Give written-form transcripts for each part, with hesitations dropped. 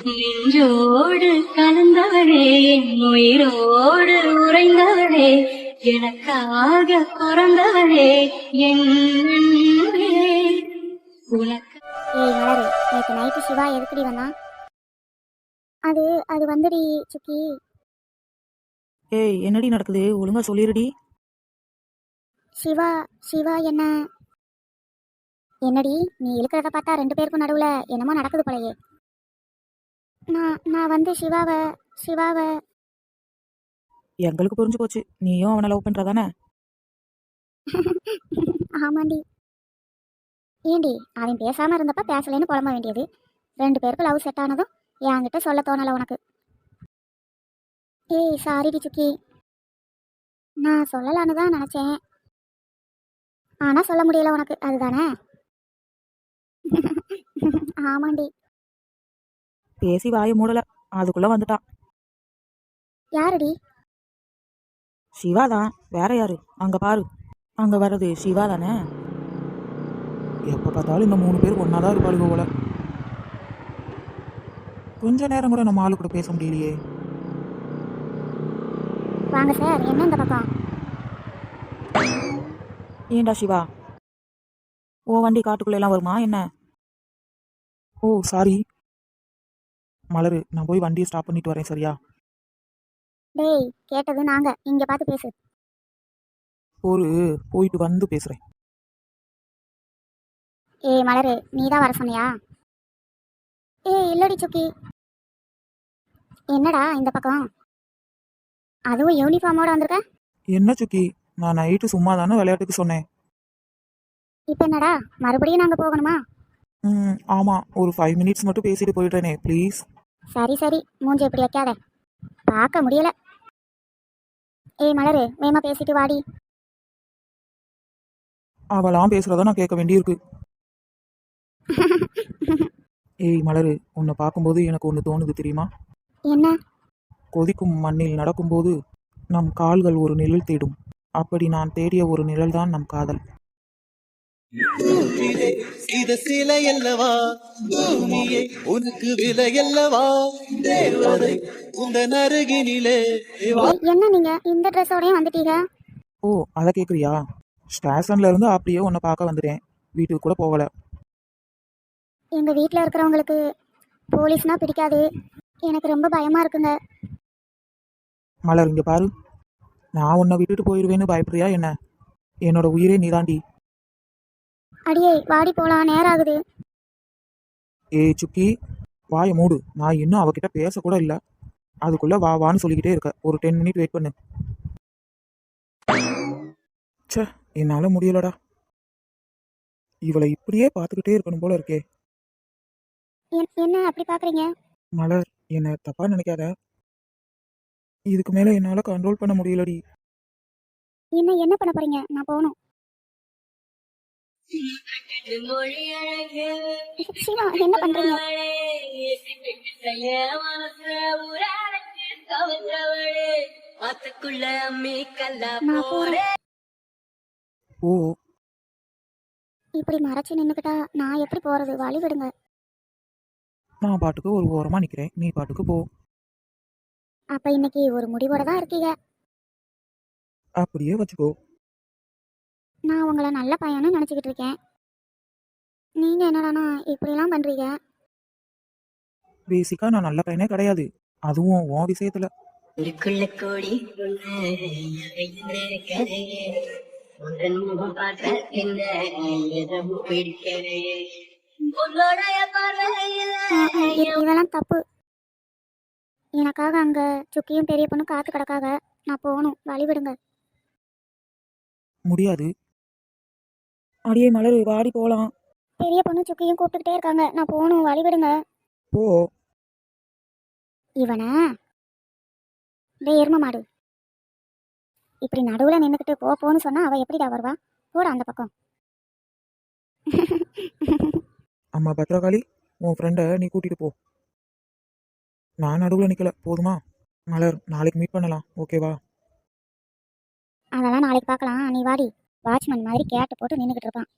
நெஞ்சோடு கலந்தவளே, என் உயிரோடு உறைந்தவளே, எனக்காக பிறந்தவளே, என் அன்பே. உனக்கு ஏய் மலரு, நேற்று நைட்டு சிவா எதுக்குடி வந்தான்? அது அது வந்துடி சுக்கி. ஏய், என்னடி நடக்குது? ஒழுங்கா சொல்லிருடி. சிவா சிவா என்னடி நீ இழுக்கிறத பார்த்தா ரெண்டு பேருக்கும் நடுவில் என்னமோ நடக்குது போலயே. நான் வந்து சிவாவை எங்களுக்கு புரிஞ்சு போச்சு, நீயும் அவனை லவ் பண்றதானே? ஆமாண்டி. ஏண்டி அவன் பேசாமல் இருந்தப்ப பேசலேன்னு புலம்ப வேண்டியது, ரெண்டு பேருக்கும் லவ் செட் ஆனதும் என்கிட்ட சொல்ல தோணலை உனக்கு. ஏய் சாரிடி சுக்கி, நான் சொல்லலான்னு தான் நினச்சேன், ஆனால் சொல்ல முடியல உனக்கு, அதுதானே? ஆமாண்டி. பேசி வாயை மூடல, அதுக்குள்ள வந்துட்டான். யாருடி? சிவா தான், வேற யாரு? அங்க பாரு, அங்க வர்றது சிவா தானே? எப்ப பார்த்தாலும் இந்த 3 பேர் ஒன்னாதான் இருப்பாளுங்க போல. கொஞ்ச நேரம் கூட நம்ம ஆளு கூட பேச முடியலையே. வாங்க சார், என்ன இந்த பக்கம்? ஏண்டா சிவா, ஓ வண்டி காட்டுக்குள்ள எல்லாம் வருமா என்ன? ஓ சாரி மலரு, நான் போய் வண்டியை ஸ்டாப் பண்ணிட்டு வரேன், சரியா? டேய் கேட்டது நாங்க, இங்க பார்த்து பேசு. போயிட்டு வந்து பேசுறேன். ஏய் மலரு, நீ தான் வர சொன்னியா? ஏய் இல்லடி சுக்கி. என்னடா இந்த பக்கம், அதுவும் யூனிஃபார்மோட வந்திருக்க? என்ன சுக்கி, நான் நைட்டு சும்மா தானே விளையாட்டுக்கு சொன்னேன். இப்போ என்னடா மறுபடியும் நாங்க போகணுமா? ஆமா, ஒரு 5 மினிட்ஸ் மட்டும் பேசிட்டு போயிடுறேனே ப்ளீஸ். சரி சரி, மூஞ்சி எப்படி வைக்காத, பார்க்க முடியல. ஏய் மலரு, வேமா பேசிட்டு வாடி. அவளாம் பேசுறத நான் கேட்க வேண்டியிருக்கு. ஏய் மலரு, உன்னை பார்க்கும்போது எனக்கு ஒன்று தோணுது தெரியுமா? என்ன? கொதிக்கும் மண்ணில் நடக்கும்போது நம் கால்கள் ஒரு நிழல் தேடும், அப்படி நான் தேடிய ஒரு நிழல் தான் நம் காதல். இது சிலை அல்லவா, பூமியை உனக்கு விலை அல்லவா, தேவதை உந்தன் அருகினிலே. என்ன நீங்க இந்த ட்ரெஸ்ஸோடய வந்துட்டீங்க? ஓ அதை கேட்குறியா? ஸ்டேஷன்ல இருந்து அப்படியே உன்னை பார்க்க வந்துட்டேன், வீட்டுக்கு கூட போகல. எங்க வீட்டில் இருக்கிறவங்களுக்கு போலீஸ்னா பிடிக்காது, எனக்கு ரொம்ப பயமா இருக்குங்க. மலர் இங்க பாரு, நான் உன்னை விட்டுட்டு போயிடுவேன்னு பயப்படுறியா என்ன? என்னோட உயிரே நீதாண்டி. அடியே வாடி போலாம், நேரம் ஆகுது. ஏய் சுக்கி, வாயை மூடு, நான் இன்னும் அவகிட்ட பேசக்கூட இல்லை, அதுக்குள்ள வா வான்னு சொல்லிக்கிட்டே இருக்க. ஒரு 10 மினிட் வெயிட் பண்ணு. ச்சே, என்னால முடியலடா, இவளை இப்படியே பார்த்துக்கிட்டே இருக்கணும் போல இருக்கே. என்ன அப்படி பாக்குறீங்க? மலர், என்னை தப்பா நினைக்காத, இதுக்கு மேல என்னால கண்ட்ரோல் பண்ண முடியலடி. என்ன பண்ண போறீங்க? நான் போகணும். சிவா என்ன பண்றீங்க? ஓ இப்படி மறைச்சு நின்னுக்கிட்டா நான் எப்படி போறது? வழி விடுங்க. நான் பாட்டுக்கு ஒரு ஓரமா நிக்கிறேன், நீ பாட்டுக்கு போ. அப்ப இன்னைக்கு ஒரு முடிவோட தான் இருக்கீங்க. அப்படியே வச்சுக்கோ. நான் உங்களை நல்ல பையன்னு நினைச்சுக்கிட்டு இருக்கேன், நீங்க என்னடானா இப்படிலாம் பண்றீங்க. பேசிக்கா நான் நல்ல பையனே கிடையாது, அதுவும் உன் விஷயத்துல. கோடி இதெல்லாம் தப்பு. எனக்காக அங்க சுக்கியும் பெரிய பொண்ணு காத்து கிடக்காக, நான் போகணும். வழி விடுங்க. முடியாது. அடியே மலரு, வாடி போலாம். பெரிய பொண்ணு சுக்கியும் கூப்பிட்டுக்கிட்டே இருக்காங்க, நான் போகணும். வழி விடுங்க. போ. இவனை டே எரும மாடு, இப்படி நடுவில் நின்றுக்கிட்டு போன்னு சொன்னா அவ எப்படிடா வருவா? போட அந்த பக்கம். அம்மா பத்ரகாளி, உன் ஃப்ரெண்டை நீ கூட்டிட்டு போ, நான் நடுவில் நிக்கல, போதுமா? மலர், நாளைக்கு மீட் பண்ணலாம், ஓகேவா? அதெல்லாம் நாளைக்கு பார்க்கலாம், நீ வாடி. வாட்ச்மேன் மாதிரி கேட்டு போட்டு நின்றுக்கிட்டு இருப்பான்.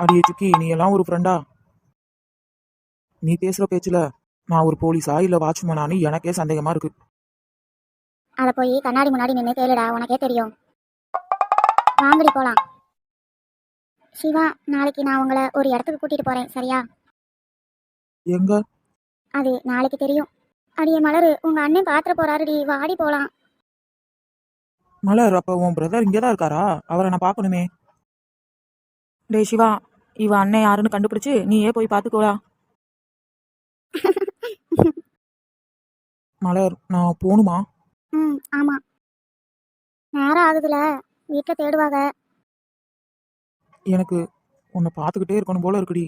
அடியே சுக்கி, நீ எல்லாம் ஒரு ஃப்ரெண்டா? நீ பேசுற பேச்சுல நான் ஒரு போலீஸா இல்ல வாட்ச்மேனான்னு எனக்கே சந்தேகமா இருக்கு. அதை போய் கண்ணாடி முன்னாடி நின்று கேளுடா, உனக்கே தெரியும். வாங்கடி போலாம். சிவா, நாளைக்கு நான் உங்களை ஒரு இடத்துக்கு கூட்டிட்டு போறேன், சரியா? எங்க? அது நாளைக்கு தெரியும். அடியே மலரு, உங்க அண்ணன் பாத்திர போறாருடி, வாடி போலாம். மலர், அப்ப உன் பிரதர் இங்கதான் இருக்காரா? அவரை நான் பார்க்கணுமே. டேய் சிவா, இவ அண்ணன் யாருன்னு கண்டுபிடிச்சு நீயே போய் பார்த்துக்கோடா. மலர், நான் போகணுமா? ஆமா, நேரம் ஆகுதுல, வீட்டுல தேடுவாங்க. எனக்கு உன்னை பார்த்துக்கிட்டே இருக்கணும் போல இருக்குடி.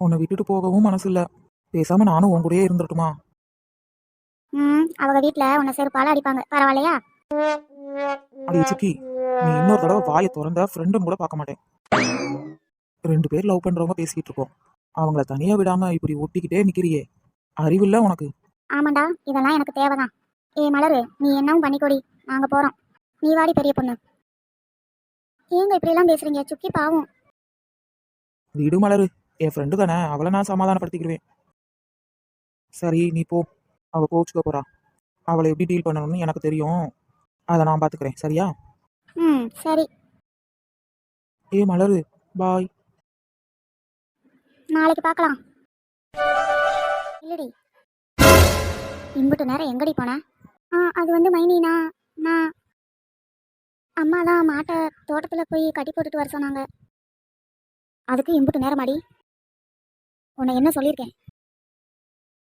உன்னை விட்டுட்டு போகவும் மனசு இல்ல. பேசாம நானும் உன் கூடயே இருந்துட்டுமா? அவங்க வீட்டுல உன்னை செருப்பால அடிப்பாங்க, பரவாயில்லையா? அடி சுக்கி, நீ இன்னொரு தடவை வாயை திறந்த ஃப்ரெண்டும் கூட பார்க்க மாட்டேன். 2 பேர் லவ் பண்றவங்க பேசிக்கிட்டு இருக்கோம், அவங்கள தனியா விடாம இப்படி ஒட்டிக்கிட்டே நிக்கிறியே, அறிவில்ல உனக்கு? ஆமாண்டா, இதெல்லாம் எனக்கு தேவைதான். மலரு, நீ என்னவும் பண்ணிக்கோடி, நாங்க போறோம். நீ வாடி பெரிய பொண்ணு. ஏங்க இப்படி எல்லாம் பேசுறீங்க? சுக்கி பாவம். விடு மலரு, என் ஃப்ரெண்டு தானே, அவளை நான் சமாதானப்படுத்திக்கிடுவேன். சரி நீ போ, அவ கோச்சுக்க போறா. அவளை எப்படி டீல் பண்ணணும்னு எனக்கு தெரியும், அதை நான் பாத்துக்கிறேன், சரியா? சரி. மலரு, பாய். நாளைக்கு பார்க்கலாம். இல்லடி, இம்புட்டு நேரம் எங்கடி போன? அது வந்து மைனி, நான் அம்மா தான் மாட்டை தோட்டத்தில் போய் கட்டி போட்டுட்டு வர சொன்னாங்க. அதுக்கு இம்புட்டு நேரம் அடி. உன்னை என்ன சொல்லியிருக்கேன்?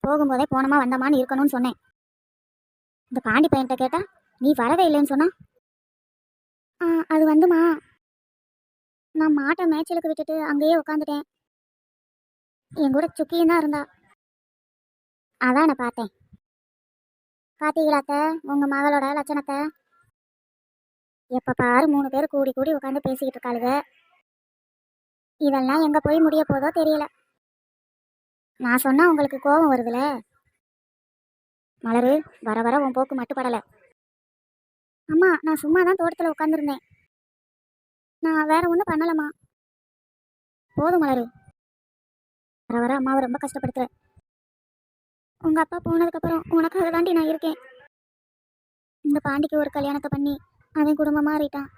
போகும்போதே போனமா வந்தமான்னு இருக்கணும்னு சொன்னேன். இந்த பாண்டி பையன்கிட்ட கேட்டா நீ வரவே இல்லைன்னு சொன்னா. அது வந்துமா, நான் மாட்டை மேய்ச்சலுக்கு விட்டுட்டு அங்கேயே உட்காந்துட்டேன். என் கூட சுக்கியும் தான் இருந்தா, அதான் நான் பார்த்தேன். பாத்தீங்களாத்த உங்க மகளோட லட்சணத்தை? எப்ப பாரு 3 பேர் கூடி கூடி உட்காந்து பேசிக்கிட்டு இருக்காளுங்க. இதெல்லாம் எங்க போய் முடிய போதோ தெரியல. நான் சொன்னா உங்களுக்கு கோபம் வருதுல. மலரு, வர வர உன் போக்கு மட்டுப்படல. அம்மா, நான் சும்மா தான் தோட்டத்தில் உட்காந்துருந்தேன், நான் வேற ஒன்றும் பண்ணலம்மா. போதும் மலரு, வர வர அம்மாவை ரொம்ப கஷ்டப்படுத்துற. உங்க அப்பா போனதுக்கப்புறம் உனக்காக தாண்டி நான் இருக்கேன். இந்த பாண்டிக்கு ஒரு கல்யாணத்தை பண்ணி அவன் குடும்பம் மாறிட்டான்.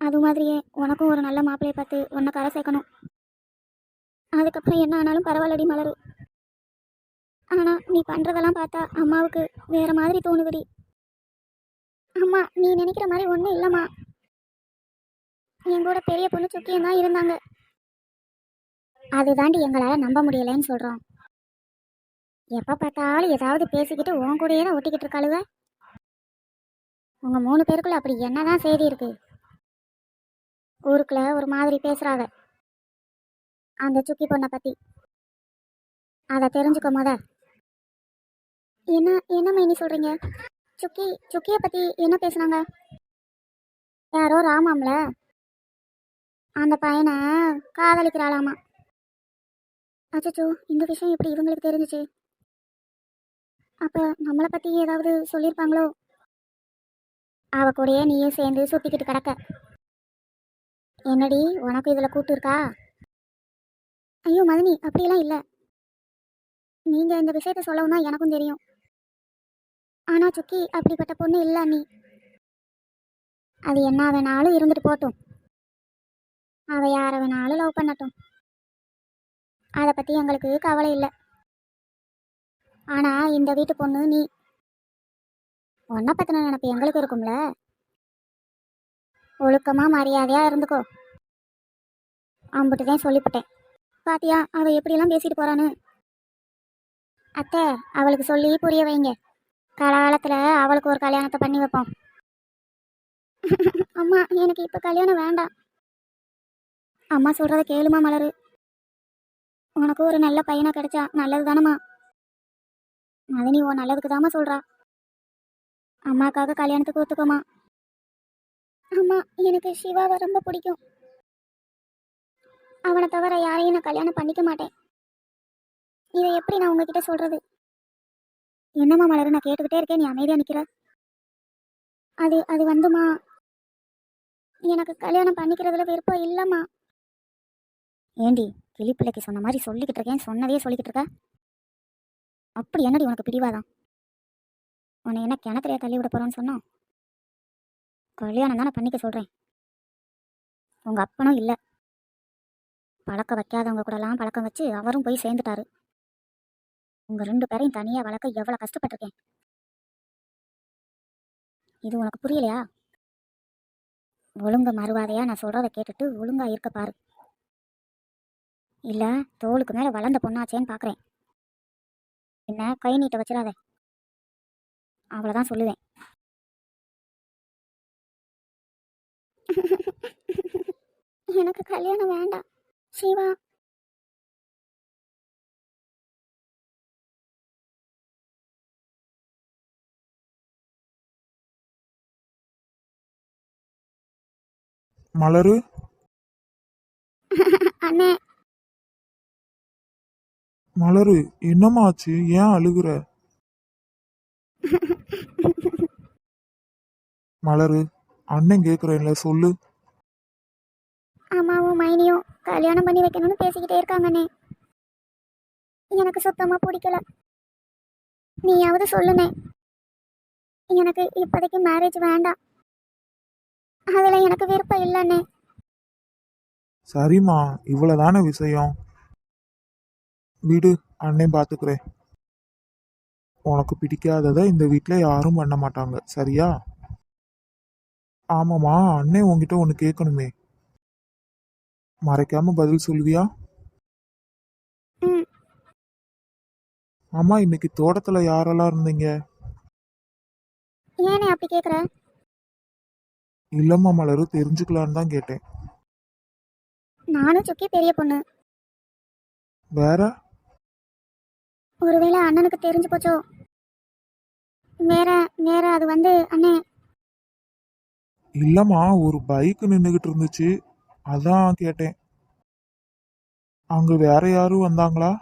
அது மாதிரியே உனக்கும் ஒரு நல்ல மாப்பிள்ளையை பார்த்து உன்னை கரை சேர்க்கணும். அதுக்கப்புறம் என்ன ஆனாலும் பரவாயில்லடி மலரு. ஆனா நீ பண்றதெல்லாம் பார்த்தா அம்மாவுக்கு வேற மாதிரி தோணுதுடி. அம்மா, நீ நினைக்கிற மாதிரி ஒன்றும் இல்லைம்மா. என் கூட பெரிய பொண்ணு சுக்கியும் தான் இருந்தாங்க. அதுதாண்டி எங்களால் நம்ப முடியலைன்னு சொல்கிறோம். எப்போ பார்த்தாலும் ஏதாவது பேசிக்கிட்டு உன் கூடயே தான் ஒட்டிக்கிட்டு இருக்காளுவ. உங்கள் 3 பேருக்குள்ள அப்படி என்னதான் செய்தி இருக்கு? ஊருக்குள்ள ஒரு மாதிரி பேசுகிறாங்க அந்த சுக்கி பொண்ணை பற்றி. அதை தெரிஞ்சுக்கோ முத. என்ன மைனி சொல்கிறீங்க? சுக்கியை பற்றி என்ன பேசுனாங்க? யாரோ ராமாம்ல, அந்த பையனை காதலிக்கிறாளாமா. அச்சோ, இந்த விஷயம் எப்படி இவங்களுக்கு தெரிஞ்சிச்சு? அப்போ நம்மளை பற்றி ஏதாவது சொல்லியிருப்பாங்களோ? அவ கூடயே நீயே சேர்ந்து சுற்றிக்கிட்டு கிடக்க. என்னடி, உனக்கு இதில் கூட்டு இருக்கா? ஐயோ மதினி, அப்படியெல்லாம் இல்லை. நீங்கள் இந்த விஷயத்த சொல்லவும் தான் எனக்கும் தெரியும். ஆனால் சுக்கி அப்படிப்பட்ட பொண்ணு இல்லை நீ. அது என்ன வேணாலும் இருந்துட்டு போட்டும், அவ யாரை வேணாலும் லவ் பண்ணட்டும், அதை பற்றி எங்களுக்கு கவலை இல்லை. ஆனால் இந்த வீட்டு பொண்ணு நீ, உன்னை பற்றின நினப்பு எங்களுக்கு இருக்கும்ல. ஒழுக்கமாக மரியாதையாக இருந்துக்கோ. அம்பிட்டுதான் சொல்லிவிட்டேன். பாத்தியா அவ எப்படியெல்லாம் பேசிட்டு போறான்னு? அத்தை, அவளுக்கு சொல்லி புரிய வைங்க. காலகாலத்தில் அவளுக்கு ஒரு கல்யாணத்தை பண்ணி வைப்போம். அம்மா, எனக்கு இப்போ கல்யாணம் வேண்டாம். அம்மா சொல்கிறத கேளுமா மலரு. உனக்கு ஒரு நல்ல பையனை கிடைச்சா நல்லது தானம்மா. மதினி உன் நல்லதுக்கு தாம்மா சொல்கிறா. அம்மாக்காக கல்யாணத்துக்கு ஒத்துக்கோமா. அம்மா, எனக்கு சிவாவை ரொம்ப பிடிக்கும். அவனை தவிர யாரையும் நான் கல்யாணம் பண்ணிக்க மாட்டேன். இதை எப்படி நான் உங்ககிட்ட சொல்கிறது? என்னம்மா மலரு, நான் கேட்டுக்கிட்டே இருக்கேன், நீ அமைதியாக நிற்கிற. அது வந்துமா, எனக்கு கல்யாணம் பண்ணிக்கிறதுல விருப்பம் இல்லைம்மா. ஏண்டி, கிளிப்பிள்ளைக்கு சொன்ன மாதிரி சொல்லிக்கிட்டு இருக்கேன், சொன்னதே சொல்லிக்கிட்டு இருக்க. அப்படி என்னடி உனக்கு பிடிவாதான்? உன்னை என்ன கிணத்துலையே தள்ளி விட போறோன்னு சொன்னோம்? கல்யாணம் தானே பண்ணிக்க சொல்றேன். உங்க அப்பனும் இல்லை, பழக்க வைக்காதவங்க கூடலாம் பழக்கம் வச்சு அவரும் போய் சேர்ந்துட்டாரு. உங்க 2 பேரையும் தனியா வளர்க்க எவ்வளவு கஷ்டப்பட்டிருக்கேன். இது உனக்கு புரியலையா? ஒழுங்க மறுவாதையா நான் சொல்றதை கேட்டுட்டு ஒழுங்கா இருக்க பாரு. இல்ல தோளுக்கு மேல வளர்ந்த பொண்ணாச்சேன்னு பாக்குறேன். என்ன கை நீட்ட வச்சிடாத, அவ்வளவுதான் சொல்லுவேன். எனக்கு கல்யாணம் வேண்டாம் சிவா. மலரு, அண்ணே, மலரு, என்னம்மா ஆச்சு? ஏன் அழுகுற? மலரு, அண்ணன் கேக்குறேன்ல, சொல்லு. அம்மாவும் மைனியும் கல்யாணம் பண்ணி வைக்கணும்னு பேசிக்கிட்டே இருக்காங்கண்ணே. எனக்கு சுத்தமா பிடிக்கல. நீயாவது சொல்லுனே. எனக்கு இப்போதைக்கு மேரேஜ் வேண்டாம், அதுல எனக்கு விருப்பம் இல்லைண்ணே. சரிம்மா, இவ்வளவுதானே விஷயம். வீடு, அண்ணன் பாத்துக்கிறேன். உனக்கு பிடிக்காததை இந்த வீட்டில் யாரும் பண்ண மாட்டாங்க, சரியா? ஆமாம்மா, அண்ணன் உன்கிட்ட ஒன்று கேட்கணுமே, மறைக்காம பதில் சொல்வியா? ம். ஆமா, இன்னைக்கு தோட்டத்துல யாரெல்லாம் இருந்தீங்க? ஏனே அப்படி கேக்குற? இல்லம்மா மலரு, தெரிஞ்சுக்கலான்னு தான் கேட்டேன். நானும் சுக்கி பெரிய பொண்ணு. வேற? ஒருவேளை அண்ணனுக்கு தெரிஞ்சு போச்சோ? வேற வேற அது வந்து அண்ணே. இல்லம்மா, ஒரு பைக் நின்றுகிட்டு இருந்துச்சு, அதான் கேட்டேன். அங்க வேற யாரும் வந்தாங்களா?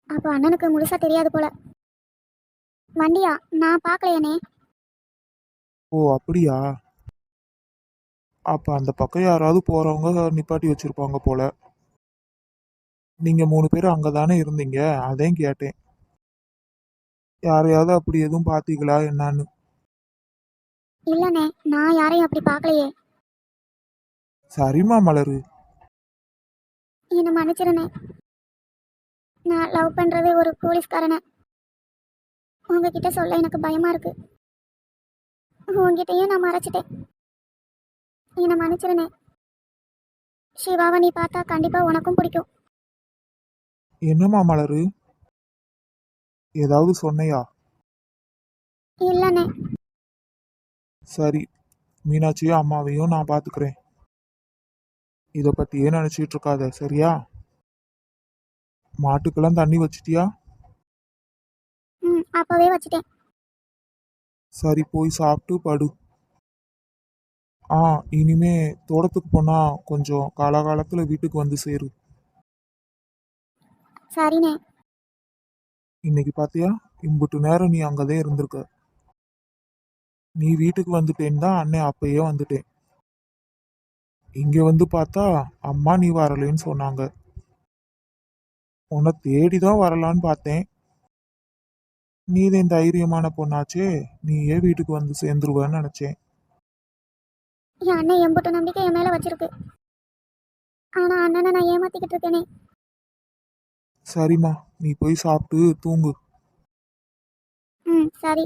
அப்ப அண்ணனுக்கு முழுசா தெரியாது போல. வண்டியா நான் பார்க்கலையனே. ஓ அப்படியா? அப்ப அந்த பக்கம் யாராவது போறவங்க நிப்பாட்டி வச்சிருப்பாங்க போல. நீங்க 3 பேர் அங்கதானே இருந்தீங்க, அதையும் கேட்டேன். யாரையாவது அப்படி எதுவும் பாத்தீங்களா என்னன்னு? இல்லண்ணே, நான் யாரையும் அப்படி பார்க்கலையே. சரிம்மா மலரு. என்ன மன்னிச்சிருண்ணே. நான் லவ் பண்றது ஒரு போலீஸ்காரனை. உங்ககிட்ட சொல்ல எனக்கு பயமா இருக்கு. உங்ககிட்டயும் நான் மறைச்சிட்டேன். என்ன மன்னிச்சிருண்ணே. சிவாவை நீ பார்த்தா கண்டிப்பா உனக்கும் பிடிக்கும். என்னம்மா மலரு, ஏதாவது சொன்னையா? இல்லண்ணே. சரி, மீனாட்சியும் அம்மாவையும் நான் பாத்துக்கிறேன். இத பத்தியே நினைச்சிட்டு இருக்காத, சரியா? மாட்டுக்கெல்லாம் தண்ணி வச்சிட்டியா? ம், அப்பவே வச்சிட்டேன். சரி, போய் சாப்பிட்டு படு. இனிமே தோட்டத்துக்கு போனா கொஞ்சம் காலாகாலத்துல வீட்டுக்கு வந்து சேரு. சரிண்ணே. இன்னைக்கு பாத்தியா, இம்புட்டு நேரம் நீ அங்கதான் இருந்திருக்க. நீ வீட்டுக்கு வந்துட்டேன்னு தான் அண்ணன் அப்பயே வந்துட்டேன். இங்க வந்து பார்த்தா அம்மா நீ வரலேன்னு சொன்னாங்க. உன்னை தேடிதான் வரலான்னு பார்த்தேன். நீதான் தைரியமான பொண்ணாச்சே, நீயே வீட்டுக்கு வந்து சேர்ந்துருவேன்னு நினைச்சேன். என் அண்ணன் எம்புட்டு நம்பிக்கை என் மேல வச்சிருக்கு. ஆனா அண்ணனை நான் ஏமாத்திக்கிட்டு இருக்கேனே. சரிம்மா, நீ போய் சாப்பிட்டு தூங்கு. ம், சரி.